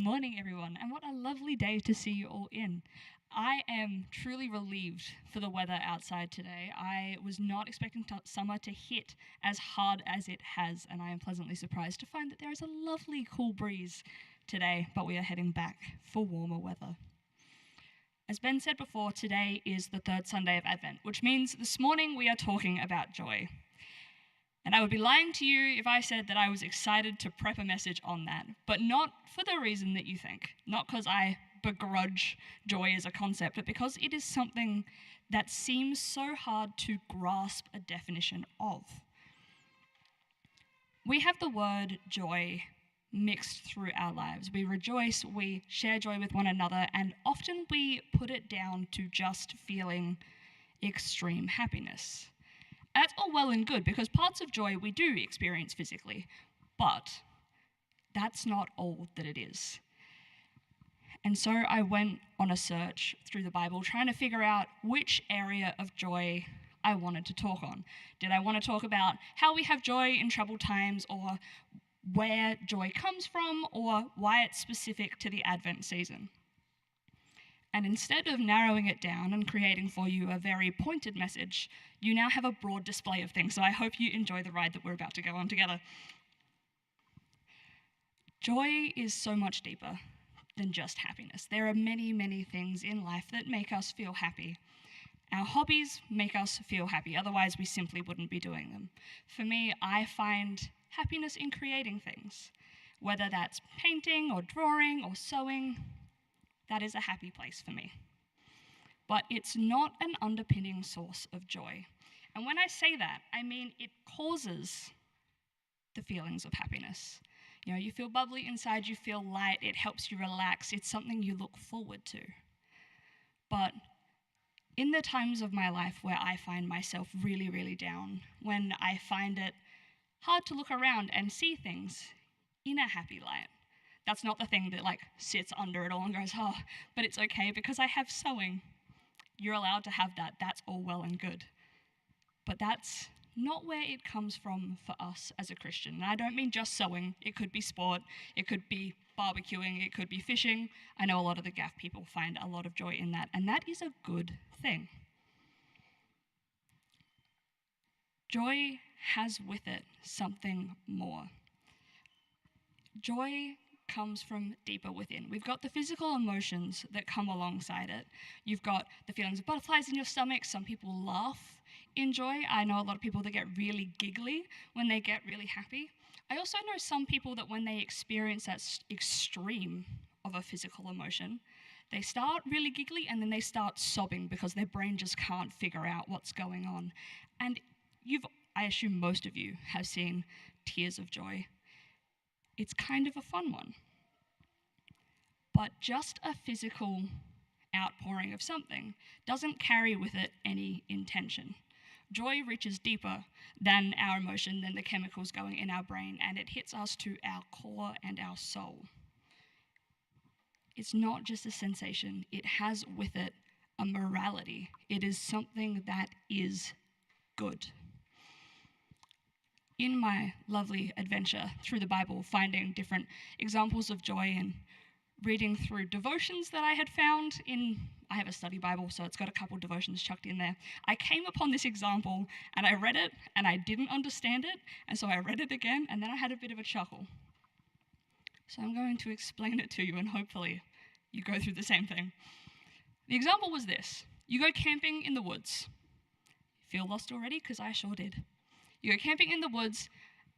morning, everyone, and what a lovely day to see you all in. I am truly relieved for the weather outside today. I was not expecting summer to hit as hard as it has, and I am pleasantly surprised to find that there is a lovely cool breeze today, but we are heading back for warmer weather. As Ben said before, today is the third Sunday of Advent, which means this morning we are talking about joy. And I would be lying to you if I said that I was excited to prep a message on that, but not for the reason that you think. Not because I begrudge joy as a concept, but because it is something that seems so hard to grasp a definition of. We have the word joy mixed through our lives. We rejoice, we share joy with one another, and often we put it down to just feeling extreme happiness. That's all well and good because parts of joy we do experience physically, but that's not all that it is. And so I went on a search through the Bible trying to figure out which area of joy I wanted to talk on. Did I want to talk about how we have joy in troubled times, or where joy comes from, or why it's specific to the Advent season? And instead of narrowing it down and creating for you a very pointed message, you now have a broad display of things. So I hope you enjoy the ride that we're about to go on together. Joy is so much deeper than just happiness. There are many, many things in life that make us feel happy. Our hobbies make us feel happy, otherwise we simply wouldn't be doing them. For me, I find happiness in creating things, whether that's painting or drawing or sewing. That is a happy place for me. But it's not an underpinning source of joy. And when I say that, I mean it causes the feelings of happiness. You know, you feel bubbly inside, you feel light, it helps you relax, it's something you look forward to. But in the times of my life where I find myself really, really down, when I find it hard to look around and see things in a happy light, that's not the thing that sits under it all and goes, oh, but it's okay because I have sewing. You're allowed to have that. That's all well and good. But that's not where it comes from for us as a Christian. And I don't mean just sewing. It could be sport. It could be barbecuing. It could be fishing. I know a lot of the Gaff people find a lot of joy in that. And that is a good thing. Joy has with it something more. Joy comes from deeper within. We've got the physical emotions that come alongside it. You've got the feelings of butterflies in your stomach. Some people laugh in joy. I know a lot of people that get really giggly when they get really happy. I also know some people that when they experience that extreme of a physical emotion, they start really giggly and then they start sobbing because their brain just can't figure out what's going on. And I assume most of you have seen tears of joy. It's kind of a fun one. But just a physical outpouring of something doesn't carry with it any intention. Joy reaches deeper than our emotion, than the chemicals going in our brain, and it hits us to our core and our soul. It's not just a sensation, it has with it a morality. It is something that is good. In my lovely adventure through the Bible, finding different examples of joy and reading through devotions that I had found I have a study Bible, so it's got a couple devotions chucked in there. I came upon this example and I read it and I didn't understand it, and so I read it again and then I had a bit of a chuckle. So I'm going to explain it to you and hopefully you go through the same thing. The example was this. You go camping in the woods. Feel lost already? Because I sure did. You go camping in the woods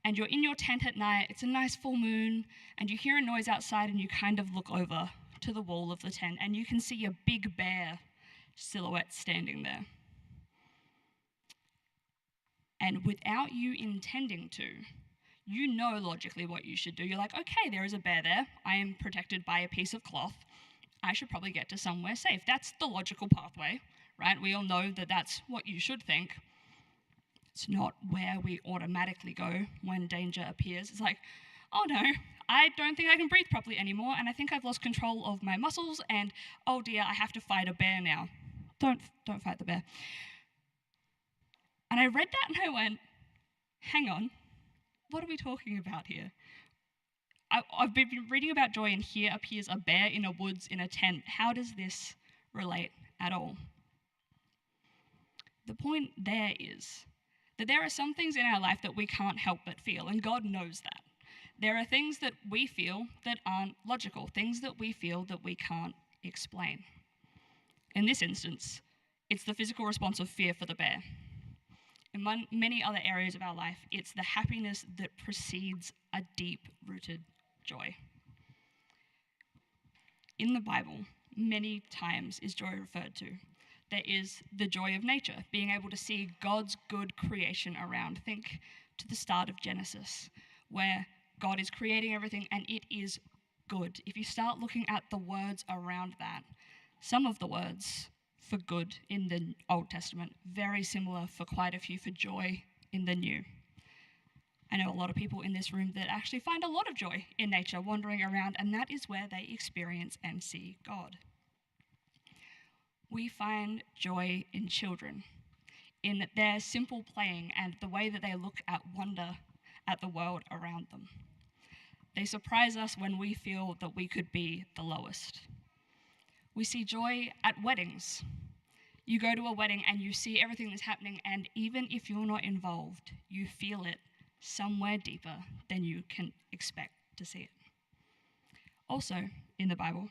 and you're in your tent at night, it's a nice full moon, and you hear a noise outside and you kind of look over to the wall of the tent and you can see a big bear silhouette standing there. And without you intending to, you know logically what you should do. You're like, okay, there is a bear there. I am protected by a piece of cloth. I should probably get to somewhere safe. That's the logical pathway, right? We all know that that's what you should think. It's not where we automatically go when danger appears. It's like, oh no, I don't think I can breathe properly anymore, and I think I've lost control of my muscles, and oh dear, I have to fight a bear now. Don't fight the bear. And I read that and I went, hang on, what are we talking about here? I've been reading about joy, and here appears a bear in a woods in a tent. How does this relate at all? The point there is that there are some things in our life that we can't help but feel, and God knows that. There are things that we feel that aren't logical, things that we feel that we can't explain. In this instance, it's the physical response of fear for the bear. In many other areas of our life, it's the happiness that precedes a deep-rooted joy. In the Bible, many times is joy referred to. There is the joy of nature, being able to see God's good creation around. Think to the start of Genesis, where God is creating everything and it is good. If you start looking at the words around that, some of the words for good in the Old Testament, very similar for quite a few for joy in the New. I know a lot of people in this room that actually find a lot of joy in nature wandering around, and that is where they experience and see God. We find joy in children, in their simple playing and the way that they look at wonder at the world around them. They surprise us when we feel that we could be the lowest. We see joy at weddings. You go to a wedding and you see everything that's happening, and even if you're not involved, you feel it somewhere deeper than you can expect to see it. Also, in the Bible,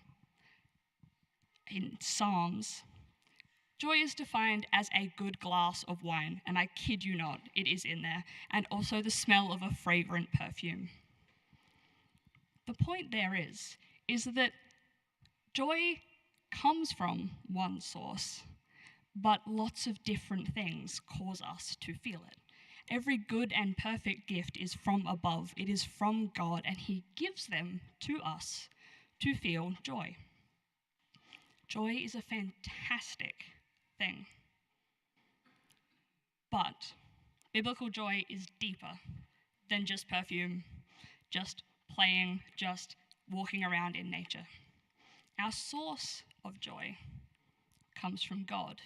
in Psalms, joy is defined as a good glass of wine, and I kid you not, it is in there, and also the smell of a fragrant perfume. The point there is that joy comes from one source, but lots of different things cause us to feel it. Every good and perfect gift is from above. It is from God, and He gives them to us to feel joy. Joy is a fantastic thing. But biblical joy is deeper than just perfume, just playing, just walking around in nature. Our source of joy comes from God.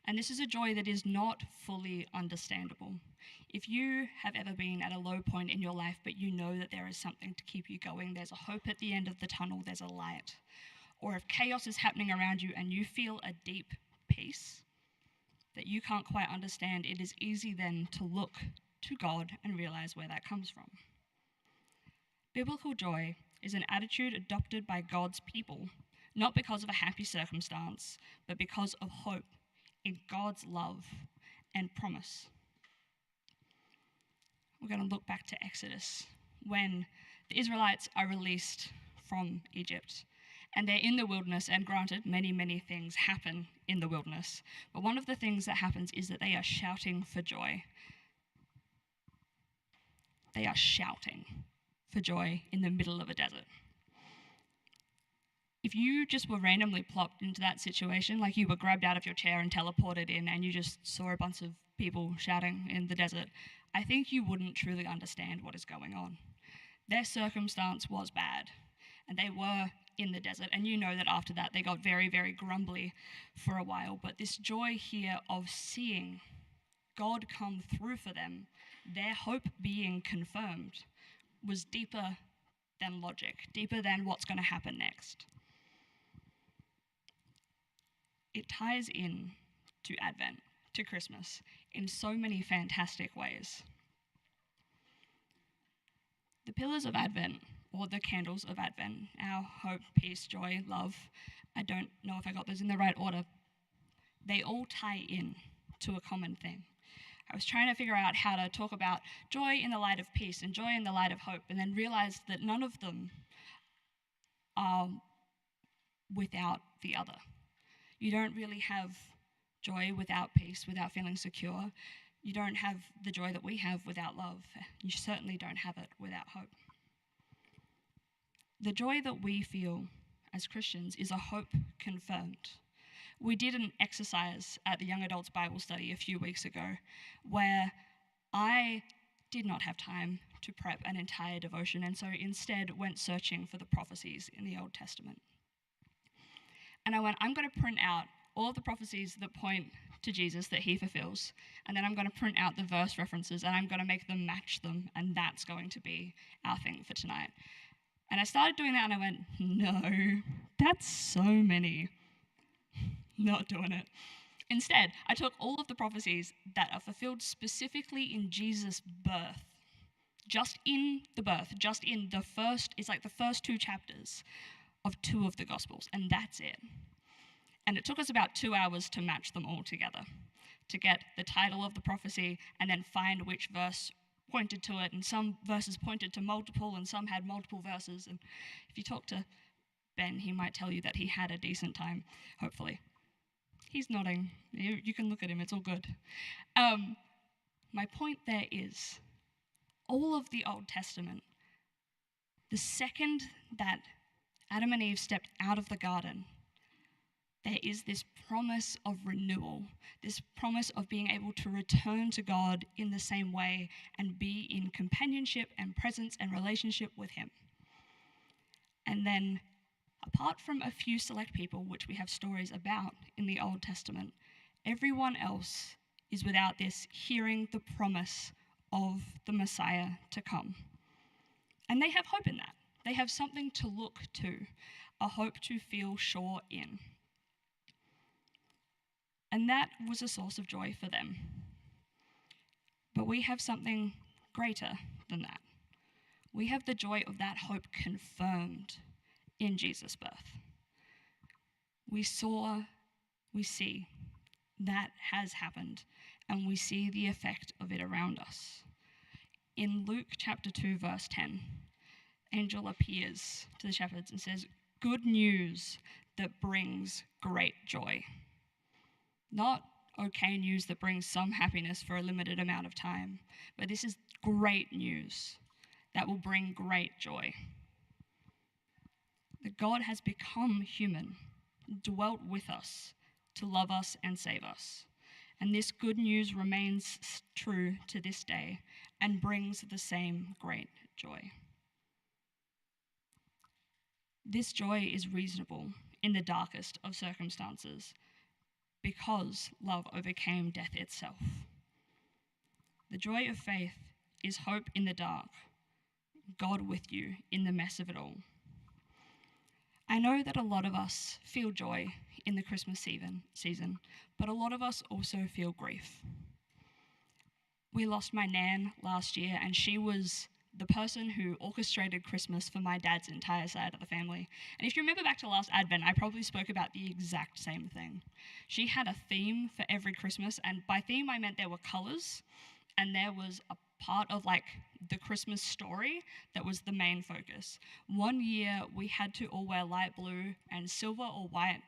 And this is a joy that is not fully understandable. If you have ever been at a low point in your life, but you know that there is something to keep you going, there's a hope at the end of the tunnel, there's a light. Or if chaos is happening around you and you feel a deep peace that you can't quite understand, it is easy then to look to God and realize where that comes from. Biblical joy is an attitude adopted by God's people, not because of a happy circumstance, but because of hope in God's love and promise. We're going to look back to Exodus, when the Israelites are released from Egypt. And they're in the wilderness, and granted, many, many things happen in the wilderness. But one of the things that happens is that they are shouting for joy. They are shouting for joy in the middle of a desert. If you just were randomly plopped into that situation, like you were grabbed out of your chair and teleported in, and you just saw a bunch of people shouting in the desert, I think you wouldn't truly understand what is going on. Their circumstance was bad, and they were in the desert, and you know that after that they got very, very grumbly for a while. But this joy here of seeing God come through for them, their hope being confirmed, was deeper than logic, deeper than what's going to happen next. It ties in to Advent, to Christmas, in so many fantastic ways. The pillars of Advent, or the candles of Advent, our hope, peace, joy, love, I don't know if I got those in the right order, they all tie in to a common thing. I was trying to figure out how to talk about joy in the light of peace and joy in the light of hope, and then realized that none of them are without the other. You don't really have joy without peace, without feeling secure. You don't have the joy that we have without love. You certainly don't have it without hope. The joy that we feel as Christians is a hope confirmed. We did an exercise at the Young Adults Bible Study a few weeks ago where I did not have time to prep an entire devotion, and so instead went searching for the prophecies in the Old Testament. And I went, I'm going to print out all of the prophecies that point to Jesus that he fulfills, and then I'm going to print out the verse references and I'm going to make them match them, and that's going to be our thing for tonight. And I started doing that and I went, no, that's so many. Not doing it. Instead, I took all of the prophecies that are fulfilled specifically in Jesus' birth, just in the birth, just in the first, it's like the first 2 chapters of 2 of the Gospels, and that's it. And it took us about 2 hours to match them all together, to get the title of the prophecy and then find which verse pointed to it. And some verses pointed to multiple and some had multiple verses. And if you talk to Ben, he might tell you that he had a decent time, hopefully. He's nodding. You can look at him, it's all good. My point there is, all of the Old Testament, the second that Adam and Eve stepped out of the garden, there is this promise of renewal, this promise of being able to return to God in the same way and be in companionship and presence and relationship with Him. And then, apart from a few select people, which we have stories about in the Old Testament, everyone else is without this hearing the promise of the Messiah to come. And they have hope in that. They have something to look to, a hope to feel sure in. And that was a source of joy for them. But we have something greater than that. We have the joy of that hope confirmed in Jesus' birth. We see that has happened, and we see the effect of it around us. In Luke chapter 2, verse 10, angel appears to the shepherds and says, "Good news that brings great joy." Not okay news that brings some happiness for a limited amount of time, but this is great news that will bring great joy. That God has become human, dwelt with us to love us and save us. And this good news remains true to this day and brings the same great joy. This joy is reasonable in the darkest of circumstances because love overcame death itself. The joy of faith is hope in the dark, God with you in the mess of it all. I know that a lot of us feel joy in the Christmas season, but a lot of us also feel grief. We lost my nan last year, and she was the person who orchestrated Christmas for my dad's entire side of the family. And if you remember back to last Advent, I probably spoke about the exact same thing. She had a theme for every Christmas, and by theme I meant there were colours, and there was a part of like the Christmas story that was the main focus. One year we had to all wear light blue and silver or white,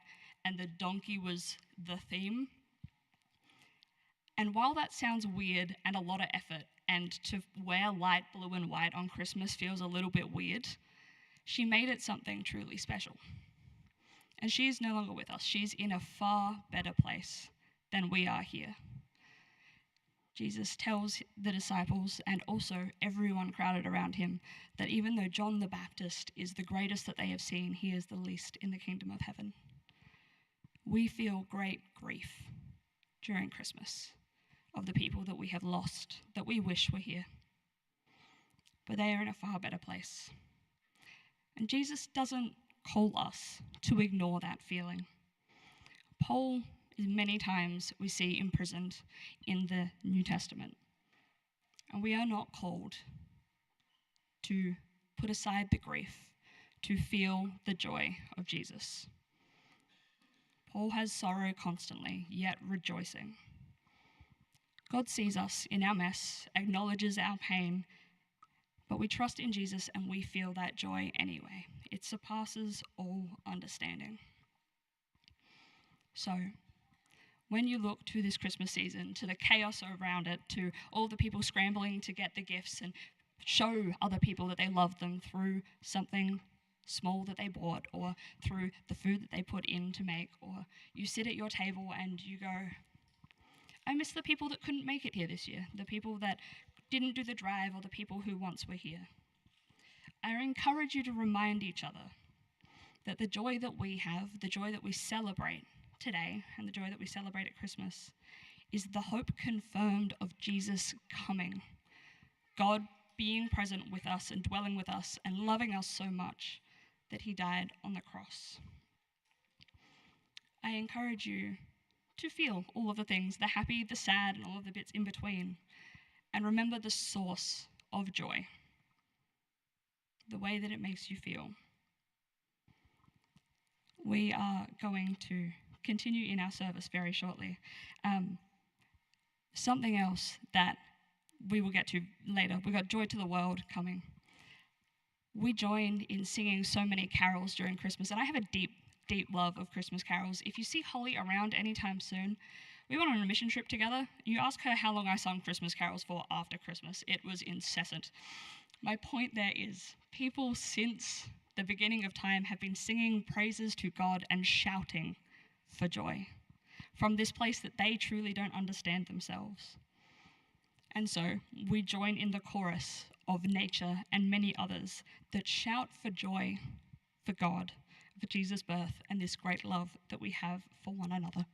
and the donkey was the theme. And while that sounds weird and a lot of effort, and to wear light blue and white on Christmas feels a little bit weird, she made it something truly special. And she is no longer with us. She's in a far better place than we are here. Jesus tells the disciples and also everyone crowded around him that even though John the Baptist is the greatest that they have seen, he is the least in the kingdom of heaven. We feel great grief during Christmas of the people that we have lost, that we wish were here. But they are in a far better place. And Jesus doesn't call us to ignore that feeling. Paul is many times we see imprisoned in the New Testament. And we are not called to put aside the grief, to feel the joy of Jesus. Paul has sorrow constantly, yet rejoicing. God sees us in our mess, acknowledges our pain, but we trust in Jesus and we feel that joy anyway. It surpasses all understanding. So, when you look to this Christmas season, to the chaos around it, to all the people scrambling to get the gifts and show other people that they love them through something small that they bought or through the food that they put in to make, or you sit at your table and you go, I miss the people that couldn't make it here this year, the people that didn't do the drive or the people who once were here. I encourage you to remind each other that the joy that we have, the joy that we celebrate today and the joy that we celebrate at Christmas is the hope confirmed of Jesus coming. God being present with us and dwelling with us and loving us so much that he died on the cross. I encourage you to feel all of the things, the happy, the sad, and all of the bits in between, and remember the source of joy, the way that it makes you feel. We are going to continue in our service very shortly. Something else that we will get to later, we've got Joy to the World coming. We join in singing so many carols during Christmas, and I have a deep love of Christmas carols. If you see Holly around anytime soon, we went on a mission trip together. You ask her how long I sung Christmas carols for after Christmas. It was incessant. My point there is, people since the beginning of time have been singing praises to God and shouting for joy from this place that they truly don't understand themselves. And so we join in the chorus of nature and many others that shout for joy for God, for Jesus' birth and this great love that we have for one another.